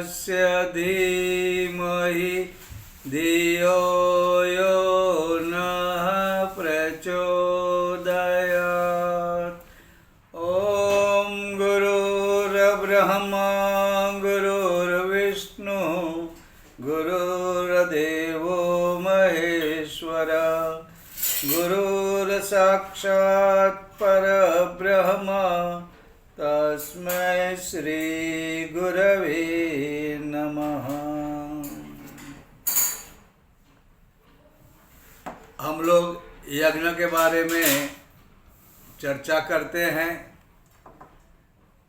तस्य धीमहि धियो यो नः प्रचोदयात्। ॐ गुरुर्ब्रह्मा गुरुर्विष्णु गुरुर्देवो महेश्वर गुरुर्साक्षात् परब्रह्म तस्मै श्री गुरवे नमः। हम लोग यज्ञ के बारे में चर्चा करते हैं।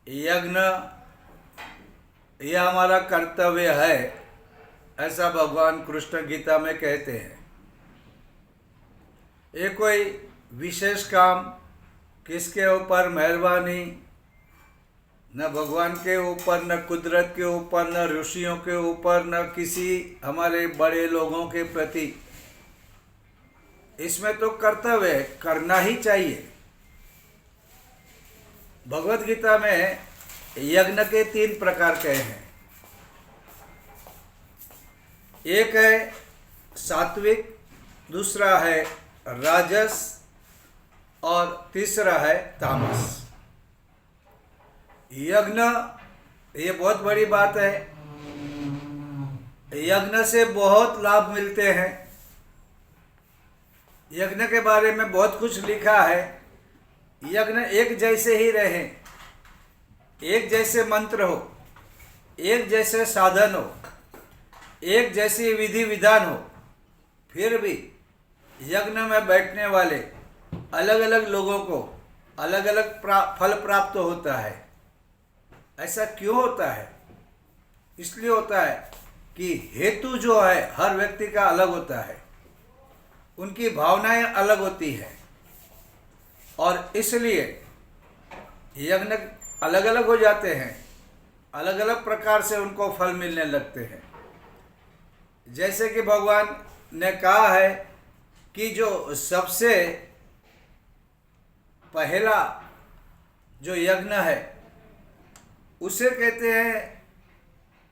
यज्ञ यह हमारा कर्तव्य है, ऐसा भगवान कृष्ण गीता में कहते हैं। ये कोई विशेष काम, किसके ऊपर मेहरबानी, न भगवान के ऊपर, न कुदरत के ऊपर, न ऋषियों के ऊपर, न किसी हमारे बड़े लोगों के प्रति। इसमें तो कर्तव्य करना ही चाहिए। भगवत गीता में यज्ञ के 3 प्रकार के हैं। एक है सात्विक, दूसरा है राजस और तीसरा है तामस। यज्ञ ये बहुत बड़ी बात है। यज्ञ से बहुत लाभ मिलते हैं। यज्ञ के बारे में बहुत कुछ लिखा है। यज्ञ एक जैसे ही रहे, एक जैसे मंत्र हो, एक जैसे साधन हो, एक जैसी विधि विधान हो, फिर भी यज्ञ में बैठने वाले अलग अलग लोगों को अलग अलग फल प्राप्त होता है। ऐसा क्यों होता है? इसलिए होता है कि हेतु जो है हर व्यक्ति का अलग होता है, उनकी भावनाएं अलग होती हैं, और इसलिए यज्ञ अलग अलग हो जाते हैं। अलग अलग प्रकार से उनको फल मिलने लगते हैं। जैसे कि भगवान ने कहा है कि जो सबसे पहला जो यज्ञ है उसे कहते हैं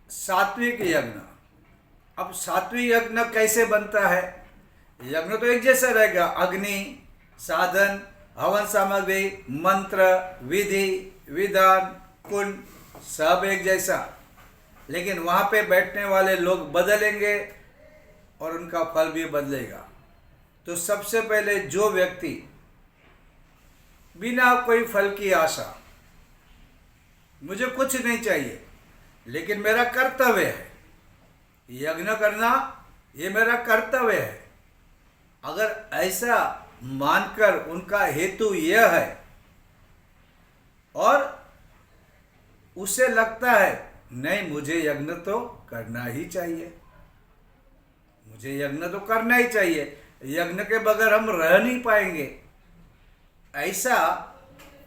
सात्विक यज्ञ। अब सात्विक यज्ञ कैसे बनता है? यज्ञ तो एक जैसा रहेगा। अग्नि, साधन, हवन सामग्री, मंत्र, विधि विधान, कुंड, सब एक जैसा। लेकिन वहाँ पे बैठने वाले लोग बदलेंगे और उनका फल भी बदलेगा। तो सबसे पहले जो व्यक्ति बिना कोई फल की आशा, मुझे कुछ नहीं चाहिए लेकिन मेरा कर्तव्य है यज्ञ करना, ये मेरा कर्तव्य है, अगर ऐसा मानकर उनका हेतु यह है और उसे लगता है नहीं मुझे यज्ञ तो करना ही चाहिए, मुझे यज्ञ तो करना ही चाहिए, यज्ञ के बगैर हम रह नहीं पाएंगे, ऐसा,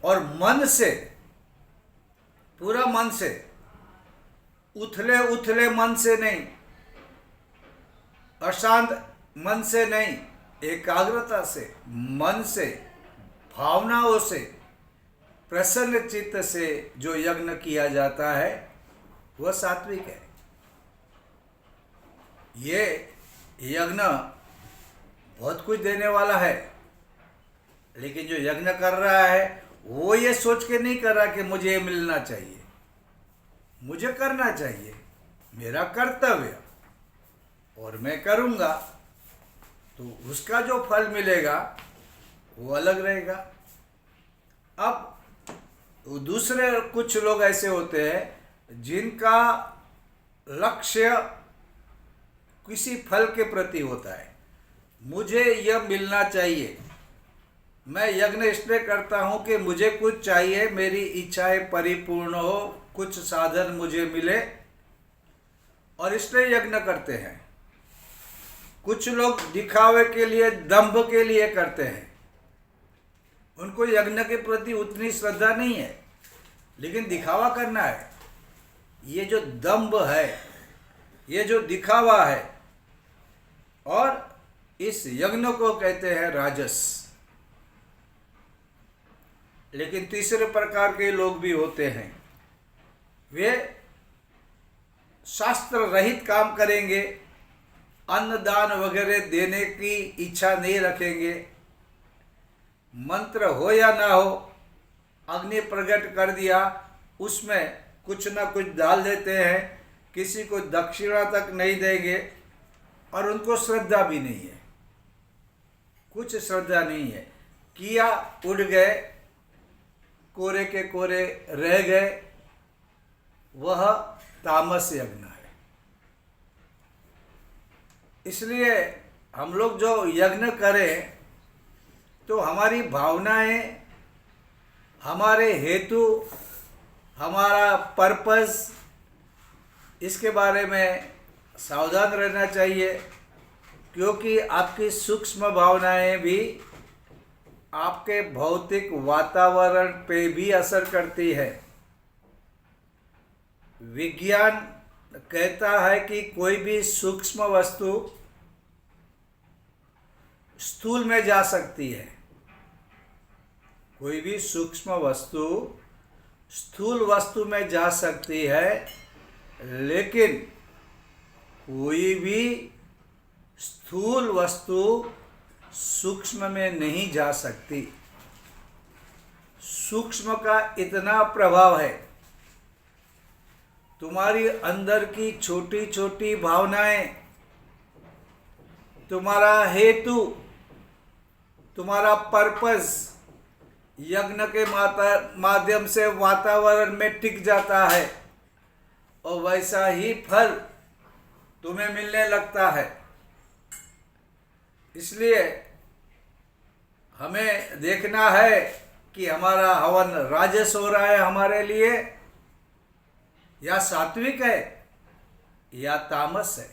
और मन से, पूरा मन से, उथले उथले मन से नहीं, अशांत मन से नहीं, एकाग्रता से, मन से, भावनाओं से, प्रसन्न चित्त से जो यज्ञ किया जाता है वह सात्विक है। ये यज्ञ बहुत कुछ देने वाला है, लेकिन जो यज्ञ कर रहा है वो ये सोच के नहीं कर रहा कि मुझे ये मिलना चाहिए, मुझे करना चाहिए, मेरा कर्तव्य, और मैं करूँगा तो उसका जो फल मिलेगा वो अलग रहेगा। अब दूसरे कुछ लोग ऐसे होते हैं जिनका लक्ष्य किसी फल के प्रति होता है। मुझे यह मिलना चाहिए, मैं यज्ञ इसलिए करता हूँ कि मुझे कुछ चाहिए, मेरी इच्छाएं परिपूर्ण हो, कुछ साधन मुझे मिले, और इसलिए यज्ञ करते हैं। कुछ लोग दिखावे के लिए, दंभ के लिए करते हैं, उनको यज्ञ के प्रति उतनी श्रद्धा नहीं है, लेकिन दिखावा करना है। ये जो दंभ है, ये जो दिखावा है, और इस यज्ञ को कहते हैं राजस। लेकिन तीसरे प्रकार के लोग भी होते हैं, वे शास्त्र रहित काम करेंगे, अन्न दान वगैरह देने की इच्छा नहीं रखेंगे, मंत्र हो या ना हो, अग्नि प्रकट कर दिया, उसमें कुछ ना कुछ डाल देते हैं, किसी को दक्षिणा तक नहीं देंगे और उनको श्रद्धा भी नहीं है, कुछ श्रद्धा नहीं है, किया उड़ गए, कोरे के कोरे रह गए, वह तामस यज्ञ है। इसलिए हम लोग जो यज्ञ करें तो हमारी भावनाएं, हमारे हेतु, हमारा पर्पस, इसके बारे में सावधान रहना चाहिए, क्योंकि आपकी सूक्ष्म भावनाएं भी आपके भौतिक वातावरण पे भी असर करती है। विज्ञान कहता है कि कोई भी सूक्ष्म वस्तु स्थूल में जा सकती है, कोई भी सूक्ष्म वस्तु स्थूल वस्तु में जा सकती है, लेकिन कोई भी स्थूल वस्तु सूक्ष्म में नहीं जा सकती। सूक्ष्म का इतना प्रभाव है, तुम्हारी अंदर की छोटी छोटी भावनाएं, तुम्हारा हेतु, तुम्हारा पर्पस यज्ञ के माध्यम से वातावरण में टिक जाता है और वैसा ही फल तुम्हें मिलने लगता है। इसलिए हमें देखना है कि हमारा हवन राजस हो रहा है हमारे लिए, या सात्विक है, या तामस है।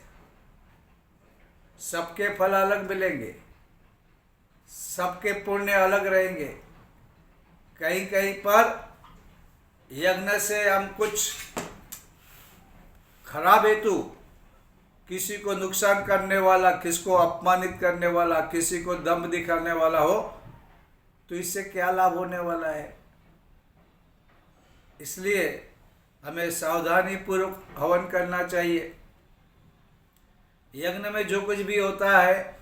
सबके फल अलग मिलेंगे, सबके पुण्य अलग रहेंगे। कहीं कहीं पर यज्ञ से हम कुछ खराब हेतु, किसी को नुकसान करने वाला, किसको अपमानित करने वाला, किसी को दम्भ दिखाने वाला हो, तो इससे क्या लाभ होने वाला है। इसलिए हमें सावधानी पूर्वक हवन करना चाहिए। यज्ञ में जो कुछ भी होता है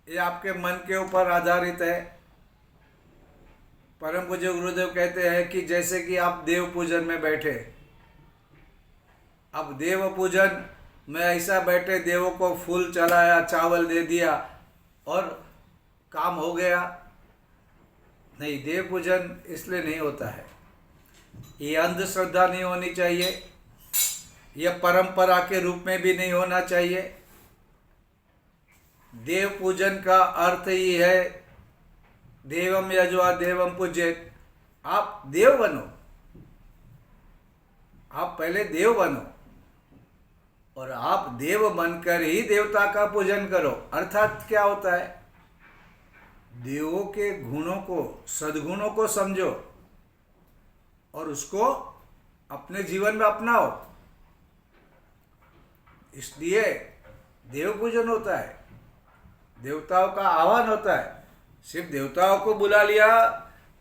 ये आपके मन के ऊपर आधारित है। परम पूज्य गुरुदेव कहते हैं कि जैसे कि आप देव पूजन में बैठे, अब देव पूजन में ऐसा बैठे, देवों को फूल चढ़ाया, चावल दे दिया और काम हो गया, नहीं। देव पूजन इसलिए नहीं होता है। ये अंधश्रद्धा नहीं होनी चाहिए, यह परंपरा के रूप में भी नहीं होना चाहिए। देव पूजन का अर्थ ही है देवम यजवा देवम पूज्येत। आप देव बनो, आप पहले देव बनो और आप देव बनकर ही देवता का पूजन करो। अर्थात क्या होता है, देवों के गुणों को, सद्गुणों को समझो और उसको अपने जीवन में अपनाओ। इसलिए देव पूजन होता है, देवताओं का आह्वान होता है। सिर्फ देवताओं को बुला लिया,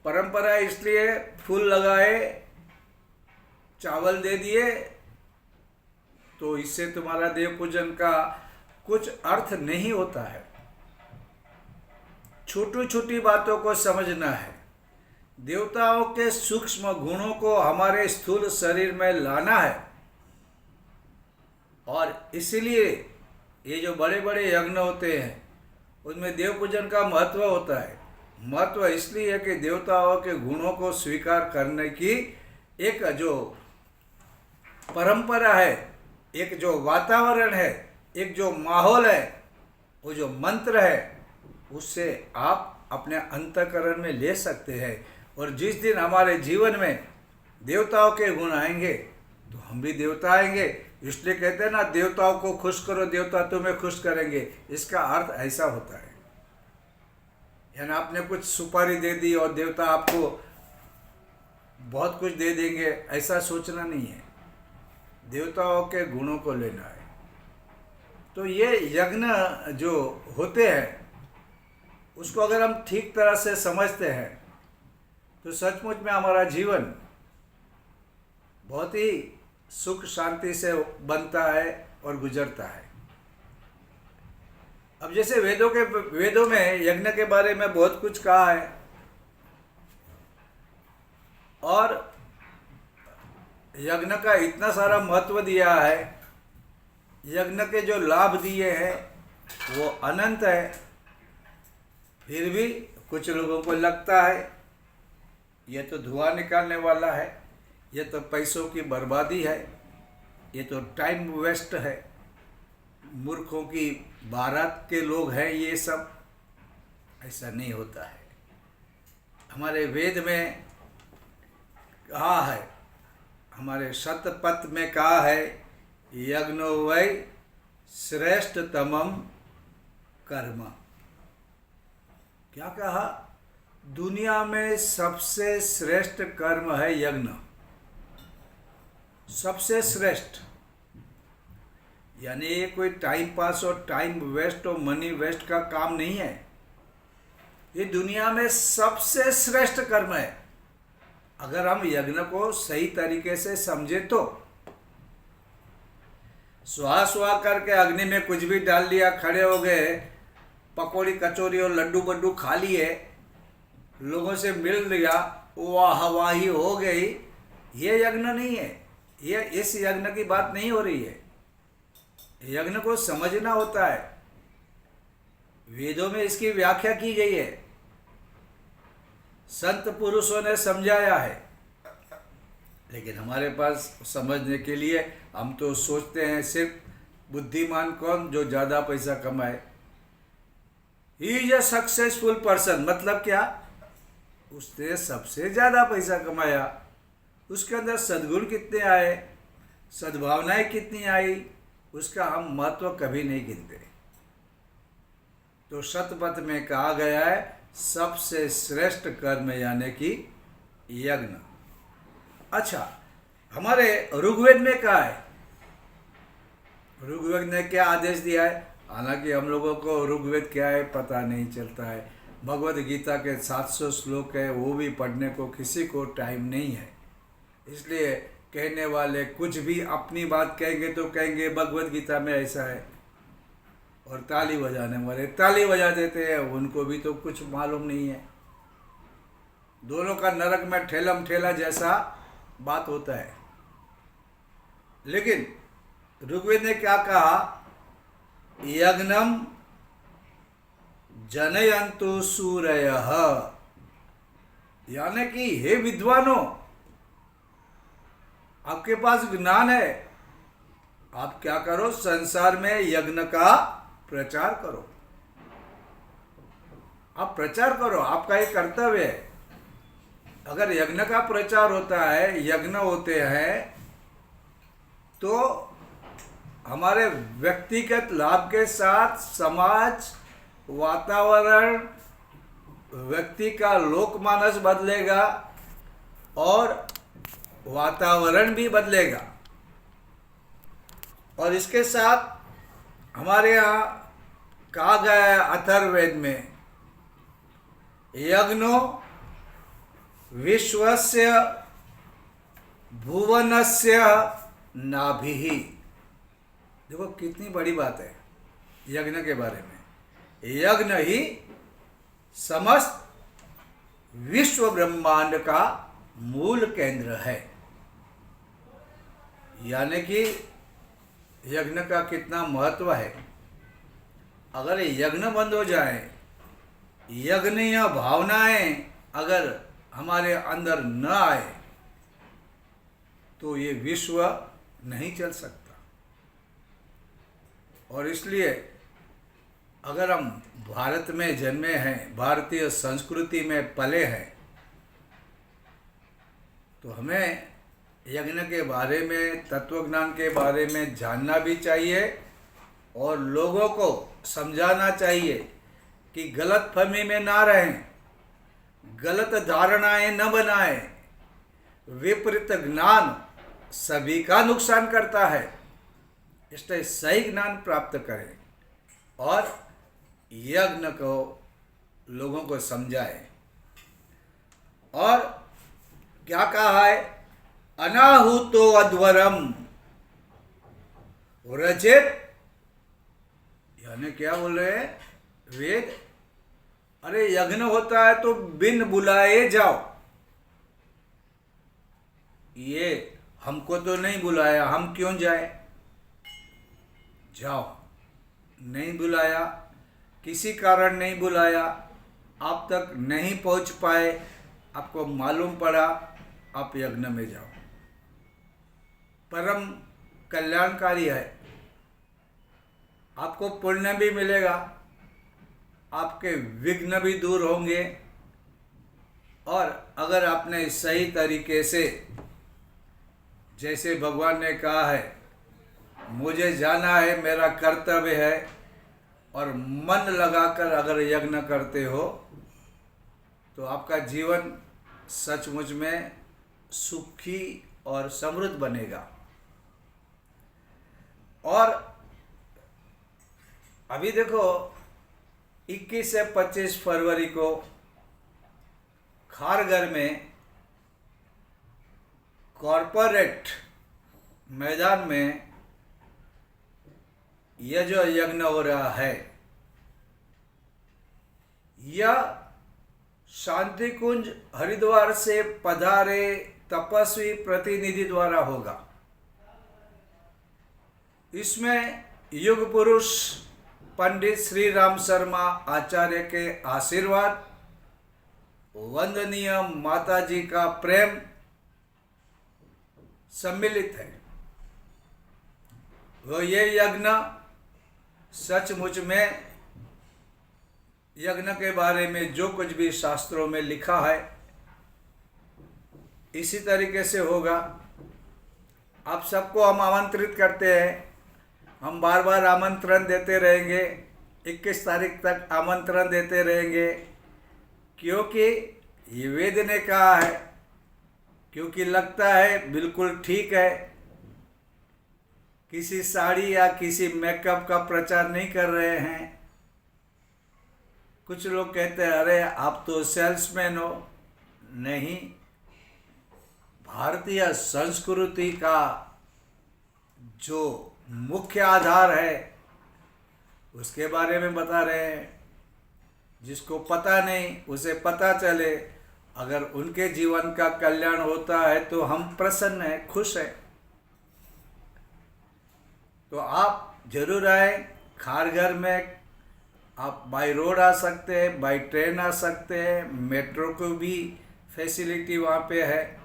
परंपरा इसलिए फूल लगाए, चावल दे दिए, तो इससे तुम्हारा देव पूजन का कुछ अर्थ नहीं होता है। छोटी छोटी बातों को समझना है, देवताओं के सूक्ष्म गुणों को हमारे स्थूल शरीर में लाना है। और इसलिए ये जो बड़े बड़े यज्ञ होते हैं उनमें देव पूजन का महत्व होता है। महत्व इसलिए है कि देवताओं के गुणों को स्वीकार करने की एक जो परंपरा है, एक जो वातावरण है, एक जो माहौल है, वो जो मंत्र है, उससे आप अपने अंतःकरण में ले सकते हैं। और जिस दिन हमारे जीवन में देवताओं के गुण आएंगे तो हम भी देवता आएंगे। इसलिए कहते हैं ना, देवताओं को खुश करो, देवता तुम्हें खुश करेंगे। इसका अर्थ ऐसा होता है, यानी आपने कुछ सुपारी दे दी और देवता आपको बहुत कुछ दे देंगे, ऐसा सोचना नहीं है। देवताओं के गुणों को लेना है। तो ये यज्ञ जो होते हैं उसको अगर हम ठीक तरह से समझते हैं तो सचमुच में हमारा जीवन बहुत ही सुख शांति से बनता है और गुजरता है। अब जैसे वेदों में यज्ञ के बारे में बहुत कुछ कहा है और यज्ञ का इतना सारा महत्व दिया है, यज्ञ के जो लाभ दिए हैं वो अनंत है। फिर भी कुछ लोगों को लगता है ये तो धुआं निकालने वाला है, ये तो पैसों की बर्बादी है, ये तो टाइम वेस्ट है, मूर्खों की बारात के लोग हैं ये सब। ऐसा नहीं होता है। हमारे वेद में कहा है, हमारे शतपथ में कहा है, यज्ञो वै श्रेष्ठतमम कर्म। क्या कहा? दुनिया में सबसे श्रेष्ठ कर्म है यज्ञ, सबसे श्रेष्ठ। यानी ये कोई टाइम पास और टाइम वेस्ट और मनी वेस्ट का काम नहीं है। ये दुनिया में सबसे श्रेष्ठ कर्म है। अगर हम यज्ञ को सही तरीके से समझे तो स्वाहा स्वाहा करके अग्नि में कुछ भी डाल दिया, खड़े हो गए, पकौड़ी कचौरी और लड्डू बड्डू खा लिए, लोगों से मिल लिया, वाह वाही हो गई, ये यज्ञ नहीं है। ये इस यज्ञ की बात नहीं हो रही है। यज्ञ को समझना होता है। वेदों में इसकी व्याख्या की गई है, संत पुरुषों ने समझाया है, लेकिन हमारे पास समझने के लिए हम तो सोचते हैं सिर्फ बुद्धिमान कौन, जो ज़्यादा पैसा कमाए। He is a successful person. मतलब क्या? उसने सबसे ज़्यादा पैसा कमाया, उसके अंदर सद्गुण कितने आए, सद्भावनाएं कितनी आई, उसका हम महत्व कभी नहीं गिनते। तो शतपथ में कहा गया है सबसे श्रेष्ठ कर्म यानी कि यज्ञ। अच्छा, हमारे ऋग्वेद में क्या है? ऋग्वेद ने क्या आदेश दिया है? हालांकि हम लोगों को ऋग्वेद क्या है पता नहीं चलता है। भगवद गीता के 700 श्लोक है, वो भी पढ़ने को किसी को टाइम नहीं है। इसलिए कहने वाले कुछ भी अपनी बात कहेंगे तो कहेंगे भगवद गीता में ऐसा है, और ताली बजाने वाले ताली बजा देते हैं, उनको भी तो कुछ मालूम नहीं है। दोनों का नरक में ठेलम ठेला जैसा बात होता है। लेकिन ऋग्वेद ने क्या कहा? यज्ञम जनयन्तु सूरयः। यानी कि हे विद्वानों, आपके पास ज्ञान है, आप क्या करो? संसार में यज्ञ का प्रचार करो। आप प्रचार करो, आपका ये कर्तव्य है। अगर यज्ञ का प्रचार होता है, यज्ञ होते हैं, तो हमारे व्यक्तिगत लाभ के साथ समाज, वातावरण, व्यक्ति का लोकमानस बदलेगा और वातावरण भी बदलेगा। और इसके साथ हमारे यहाँ कहा गया है अथर्ववेद में, यज्ञो विश्वस्य भुवनस्य नाभिः। देखो कितनी बड़ी बात है यज्ञ के बारे में। यज्ञ ही समस्त विश्व ब्रह्मांड का मूल केंद्र है। यानी कि यज्ञ का कितना महत्व है। अगर यज्ञ बंद हो जाए, यज्ञीय भावनाएं अगर हमारे अंदर न आए, तो ये विश्व नहीं चल सकता। और इसलिए अगर हम भारत में जन्मे हैं, भारतीय संस्कृति में पले हैं, तो हमें यज्ञ के बारे में, तत्वज्ञान के बारे में जानना भी चाहिए और लोगों को समझाना चाहिए कि गलत फहमी में ना रहें, गलत धारणाएं न बनाएं। विपरीत ज्ञान सभी का नुकसान करता है, इसलिए सही ज्ञान प्राप्त करें और यज्ञ को लोगों को समझाएं। और क्या कहा है? अनाहुतो अध्वरम रचित, यानी क्या बोल रहे हैं वेद? अरे यज्ञ होता है तो बिन बुलाए जाओ। ये हमको तो नहीं बुलाया, हम क्यों जाए? जाओ। नहीं बुलाया, किसी कारण नहीं बुलाया, आप तक नहीं पहुंच पाए, आपको मालूम पड़ा, आप यज्ञ में जाओ। परम कल्याणकारी है, आपको पुण्य भी मिलेगा, आपके विघ्न भी दूर होंगे। और अगर आपने सही तरीके से, जैसे भगवान ने कहा है, मुझे जाना है, मेरा कर्तव्य है, और मन लगाकर अगर यज्ञ करते हो तो आपका जीवन सचमुच में सुखी और समृद्ध बनेगा। और अभी देखो 21 से 25 फरवरी को खारघर में कॉरपोरेट मैदान में यह जो यज्ञ हो रहा है, यह शांति कुंज हरिद्वार से पधारे तपस्वी प्रतिनिधि द्वारा होगा। इसमें युग पुरुष पंडित श्री राम शर्मा आचार्य के आशीर्वाद, वंदनीय माता जी का प्रेम सम्मिलित है। वो ये यज्ञ सचमुच में यज्ञ के बारे में जो कुछ भी शास्त्रों में लिखा है इसी तरीके से होगा। आप सबको हम आमंत्रित करते हैं, हम बार बार आमंत्रण देते रहेंगे, 21 तारीख तक आमंत्रण देते रहेंगे, क्योंकि ये वेद ने कहा है, क्योंकि लगता है बिल्कुल ठीक है। किसी साड़ी या किसी मेकअप का प्रचार नहीं कर रहे हैं। कुछ लोग कहते हैं अरे आप तो सेल्समैन हो। नहीं, भारतीय संस्कृति का जो मुख्य आधार है उसके बारे में बता रहे हैं। जिसको पता नहीं उसे पता चले। अगर उनके जीवन का कल्याण होता है तो हम प्रसन्न हैं, खुश हैं। तो आप जरूर आए खारघर में। आप बाय रोड आ सकते हैं, बाय ट्रेन आ सकते हैं, मेट्रो को भी फैसिलिटी वहाँ पे है।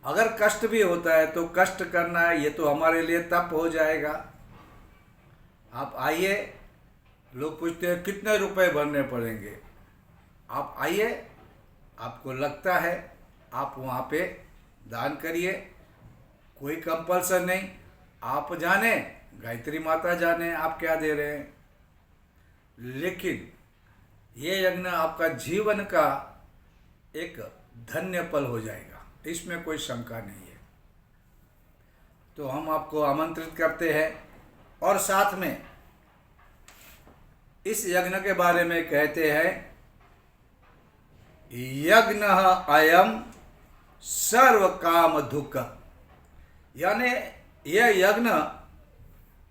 अगर कष्ट भी होता है तो कष्ट करना है, ये तो हमारे लिए तप हो जाएगा। आप आइए। लोग पूछते हैं कितने रुपए भरने पड़ेंगे। आप आइए, आपको लगता है आप वहाँ पे दान करिए, कोई कंपल्सन नहीं। आप जाने, गायत्री माता जाने आप क्या दे रहे हैं, लेकिन ये यज्ञ आपका जीवन का एक धन्य पल हो जाएगा, इसमें कोई शंका नहीं है। तो हम आपको आमंत्रित करते हैं। और साथ में इस यज्ञ के बारे में कहते हैं, यज्ञ अयम सर्व काम दुख, यानी यह यज्ञ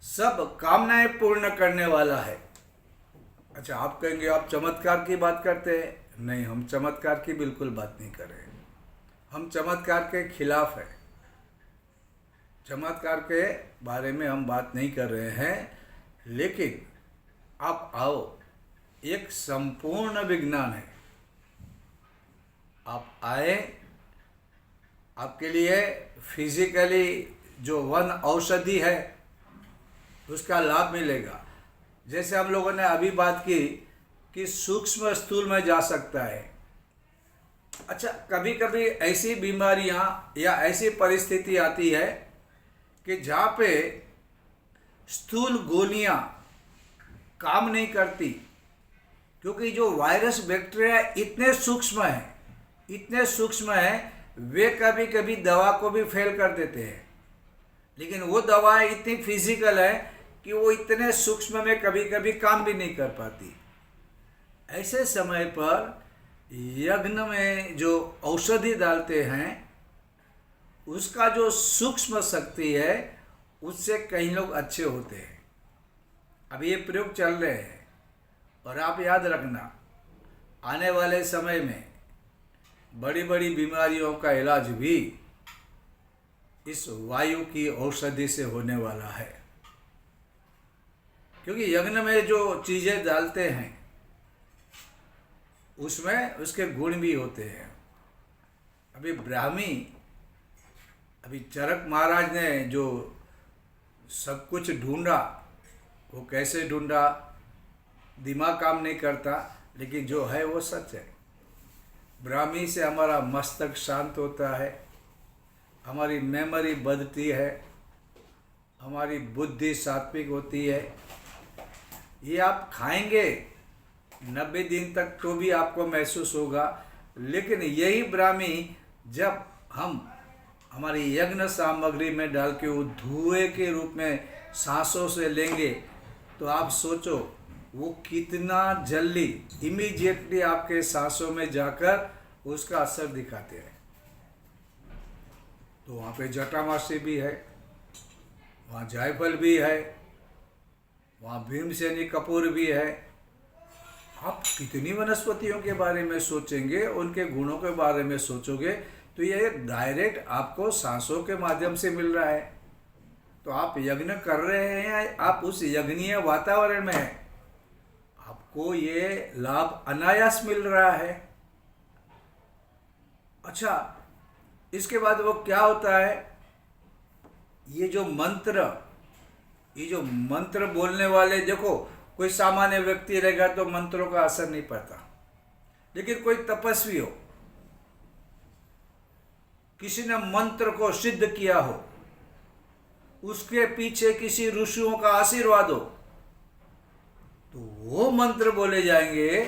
सब कामनाएं पूर्ण करने वाला है। अच्छा, आप कहेंगे आप चमत्कार की बात करते हैं। नहीं, हम चमत्कार की बिल्कुल बात नहीं कर रहे हैं। हम चमत्कार के खिलाफ है। चमत्कार के बारे में हम बात नहीं कर रहे हैं। लेकिन आप आओ, एक संपूर्ण विज्ञान है। आप आए, आपके लिए फिजिकली जो वन औषधि है उसका लाभ मिलेगा। जैसे हम लोगों ने अभी बात की कि सूक्ष्म स्थूल में जा सकता है। अच्छा, कभी कभी ऐसी बीमारियां या ऐसी परिस्थिति आती है कि जहाँ पे स्थूल गोलियां काम नहीं करती, क्योंकि जो वायरस बैक्टीरिया इतने सूक्ष्म हैं, इतने सूक्ष्म हैं, वे कभी कभी दवा को भी फेल कर देते हैं। लेकिन वो दवाएं इतनी फिजिकल है कि वो इतने सूक्ष्म में कभी कभी काम भी नहीं कर पाती। ऐसे समय पर यज्ञ में जो औषधि डालते हैं उसका जो सूक्ष्म शक्ति है उससे कई लोग अच्छे होते हैं। अब ये प्रयोग चल रहे हैं और आप याद रखना, आने वाले समय में बड़ी बड़ी बीमारियों का इलाज भी इस वायु की औषधि से होने वाला है, क्योंकि यज्ञ में जो चीज़ें डालते हैं उसमें उसके गुण भी होते हैं। अभी चरक महाराज ने जो सब कुछ ढूंढा, वो कैसे ढूंढा दिमाग काम नहीं करता, लेकिन जो है वो सच है। ब्राह्मी से हमारा मस्तक शांत होता है, हमारी मेमोरी बढ़ती है, हमारी बुद्धि सात्विक होती है। ये आप खाएंगे 90 दिन तक तो भी आपको महसूस होगा, लेकिन यही ब्राह्मी जब हम हमारी यज्ञ सामग्री में डाल के वो धुएं के रूप में सांसों से लेंगे तो आप सोचो वो कितना जल्दी इमीडिएटली आपके सांसों में जाकर उसका असर दिखाते हैं। तो वहाँ पे जटामासी भी है, वहाँ जायफल भी है, वहाँ भीमसेनी कपूर भी है। आप कितनी वनस्पतियों के बारे में सोचेंगे, उनके गुणों के बारे में सोचोगे तो ये डायरेक्ट आपको सांसों के माध्यम से मिल रहा है। तो आप यज्ञ कर रहे हैं, आप उस यज्ञीय वातावरण में हैं, आपको ये लाभ अनायास मिल रहा है। अच्छा, इसके बाद वो क्या होता है, ये जो मंत्र बोलने वाले, देखो कोई सामान्य व्यक्ति रहेगा तो मंत्रों का असर नहीं पड़ता, लेकिन कोई तपस्वी हो, किसी ने मंत्र को सिद्ध किया हो, उसके पीछे किसी ऋषियों का आशीर्वाद हो, तो वो मंत्र बोले जाएंगे,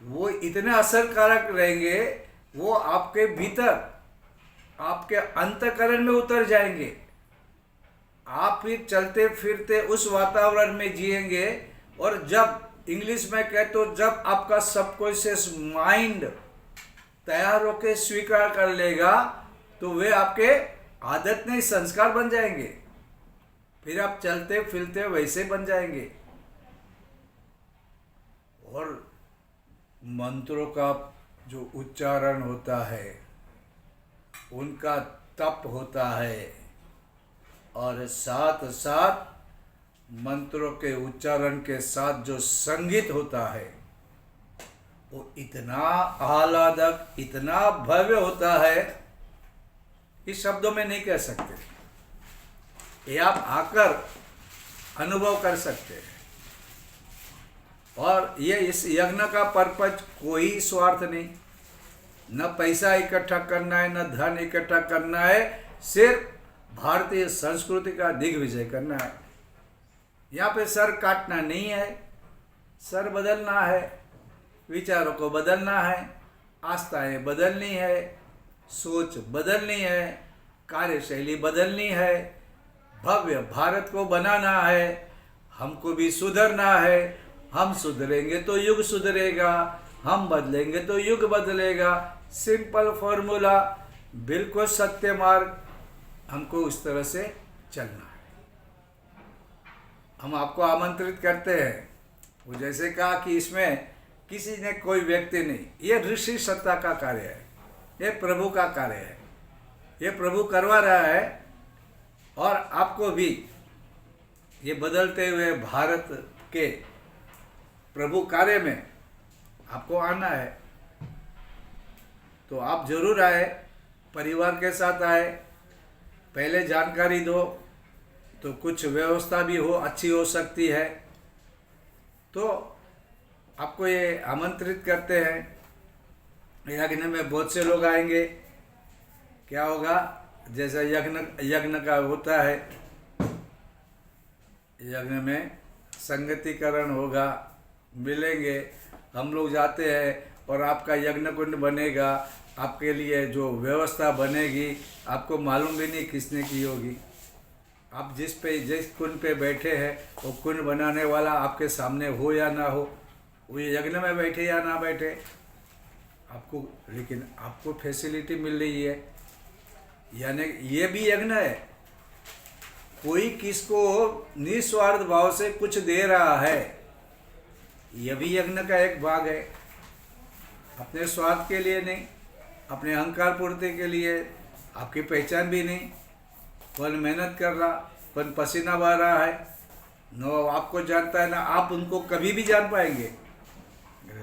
वो इतने असरकारक रहेंगे, वो आपके भीतर, आपके अंतःकरण में उतर जाएंगे। आप फिर चलते फिरते उस वातावरण में जिएंगे। और जब इंग्लिश में कहे तो जब आपका सबकॉन्शियस माइंड तैयार होकर स्वीकार कर लेगा तो वे आपके आदत नहीं संस्कार बन जाएंगे, फिर आप चलते फिरते वैसे बन जाएंगे। और मंत्रों का जो उच्चारण होता है, उनका तप होता है, और साथ साथ मंत्रों के उच्चारण के साथ जो संगीत होता है वो इतना आह्लादक, इतना भव्य होता है कि शब्दों में नहीं कह सकते। ये आप आकर अनुभव कर सकते हैं। और ये इस यज्ञ का पर्पज कोई स्वार्थ नहीं, न पैसा इकट्ठा करना है, न धन इकट्ठा करना है, सिर्फ भारतीय संस्कृति का दिग्विजय करना है। यहाँ पे सर काटना नहीं है, सर बदलना है, विचारों को बदलना है, आस्थाएं बदलनी है, सोच बदलनी है, कार्यशैली बदलनी है, भव्य भारत को बनाना है, हमको भी सुधरना है। हम सुधरेंगे तो युग सुधरेगा, हम बदलेंगे तो युग बदलेगा। सिंपल फॉर्मूला, बिल्कुल सत्य मार्ग, हमको उस तरह से चलना है। हम आपको आमंत्रित करते हैं। वो जैसे कहा कि इसमें किसी ने कोई व्यक्ति नहीं, ये ऋषि सत्ता का कार्य है, ये प्रभु का कार्य है, ये प्रभु करवा रहा है। और आपको भी ये बदलते हुए भारत के प्रभु कार्य में आपको आना है। तो आप जरूर आए, परिवार के साथ आए, पहले जानकारी दो तो कुछ व्यवस्था भी हो, अच्छी हो सकती है। तो आपको ये आमंत्रित करते हैं। यज्ञ में बहुत से लोग आएंगे। क्या होगा, जैसा यज्ञ का होता है, यज्ञ में संगतिकरण होगा, मिलेंगे, हम लोग जाते हैं और आपका यज्ञ कुंड बनेगा, आपके लिए जो व्यवस्था बनेगी आपको मालूम भी नहीं किसने की होगी। आप जिस कुंड पे बैठे हैं वो कुंड बनाने वाला आपके सामने हो या ना हो, वो यज्ञ में बैठे या ना बैठे आपको, लेकिन आपको फैसिलिटी मिल रही है, यानी ये भी यज्ञ है। कोई किसको निस्वार्थ भाव से कुछ दे रहा है, यह भी यज्ञ का एक भाग है। अपने स्वार्थ के लिए नहीं, अपने अहंकार पूर्ति के लिए, आपकी पहचान भी नहीं। कौन मेहनत कर रहा, कौन पसीना बहा रहा है, न आपको जानता है ना आप उनको कभी भी जान पाएंगे।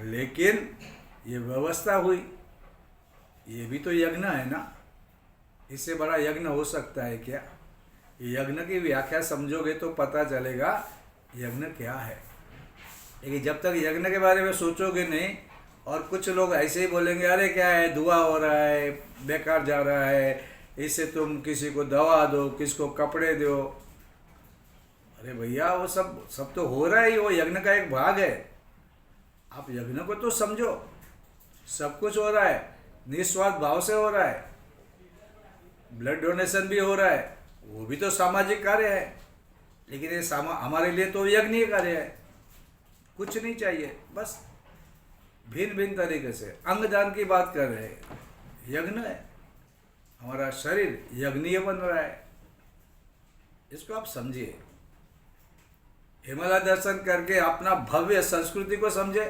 लेकिन ये व्यवस्था हुई, ये भी तो यज्ञ है ना। इससे बड़ा यज्ञ हो सकता है क्या? यज्ञ की व्याख्या समझोगे तो पता चलेगा यज्ञ क्या है। लेकिन जब तक यज्ञ के बारे में सोचोगे नहीं, और कुछ लोग ऐसे ही बोलेंगे अरे क्या है, धुआं हो रहा है, बेकार जा रहा है, इससे तुम किसी को दवा दो, किसको कपड़े दो। अरे भैया वो सब तो हो रहा ही, वो यज्ञ का एक भाग है। आप यज्ञ को तो समझो, सब कुछ हो रहा है, निस्वार्थ भाव से हो रहा है। ब्लड डोनेशन भी हो रहा है, वो भी तो सामाजिक कार्य है। लेकिन ये हमारे लिए तो यज्ञ कार्य है। कुछ नहीं चाहिए, बस भिन्न भिन्न तरीके से अंगदान की बात कर रहे हैं, यज्ञ है। हमारा शरीर यज्ञीय बन रहा है, इसको आप समझिए। हिमालय दर्शन करके अपना भव्य संस्कृति को समझे।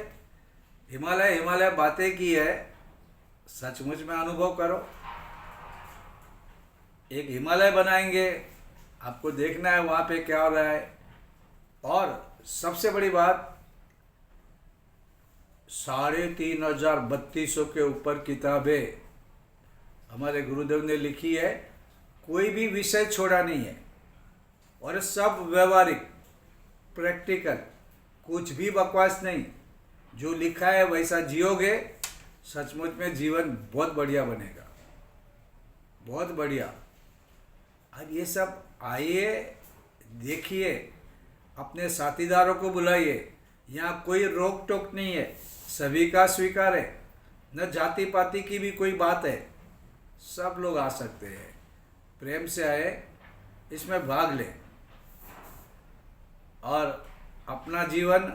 हिमालय बातें की है, सचमुच में अनुभव करो। एक हिमालय बनाएंगे, आपको देखना है वहाँ पे क्या हो रहा है। और सबसे बड़ी बात, 3,532 के ऊपर किताबें हमारे गुरुदेव ने लिखी है। कोई भी विषय छोड़ा नहीं है, और सब व्यवहारिक, प्रैक्टिकल, कुछ भी बकवास नहीं। जो लिखा है वैसा जियोगे, सचमुच में जीवन बहुत बढ़िया बनेगा, बहुत बढ़िया। अब ये सब आइए, देखिए, अपने साथीदारों को बुलाइए। यहाँ कोई रोक टोक नहीं है, सभी का स्वीकार है, न जाति पाति की भी कोई बात है। सब लोग आ सकते हैं, प्रेम से आए, इसमें भाग लें और अपना जीवन,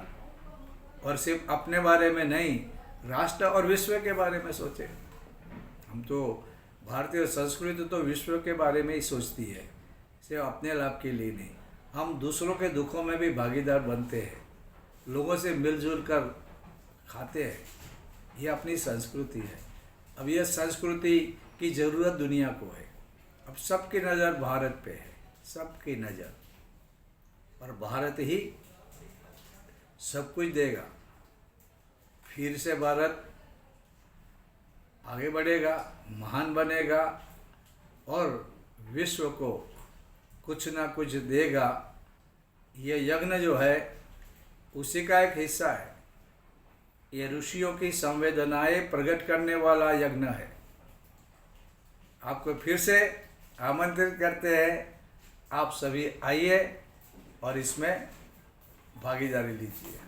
और सिर्फ अपने बारे में नहीं, राष्ट्र और विश्व के बारे में सोचें। हम तो भारतीय संस्कृति तो विश्व के बारे में ही सोचती है, सिर्फ अपने लाभ के लिए नहीं। हम दूसरों के दुखों में भी भागीदार बनते हैं, लोगों से मिलजुल कर खाते हैं। ये अपनी संस्कृति है। अब यह संस्कृति की ज़रूरत दुनिया को है। अब सबकी नज़र भारत पे है, सबकी नज़र, और भारत ही सब कुछ देगा। फिर से भारत आगे बढ़ेगा, महान बनेगा, और विश्व को कुछ ना कुछ देगा। ये यज्ञ जो है उसी का एक हिस्सा है। ये ऋषियों की संवेदनाएं प्रकट करने वाला यज्ञ है। आपको फिर से आमंत्रित करते हैं, आप सभी आइए और इसमें भागीदारी लीजिए।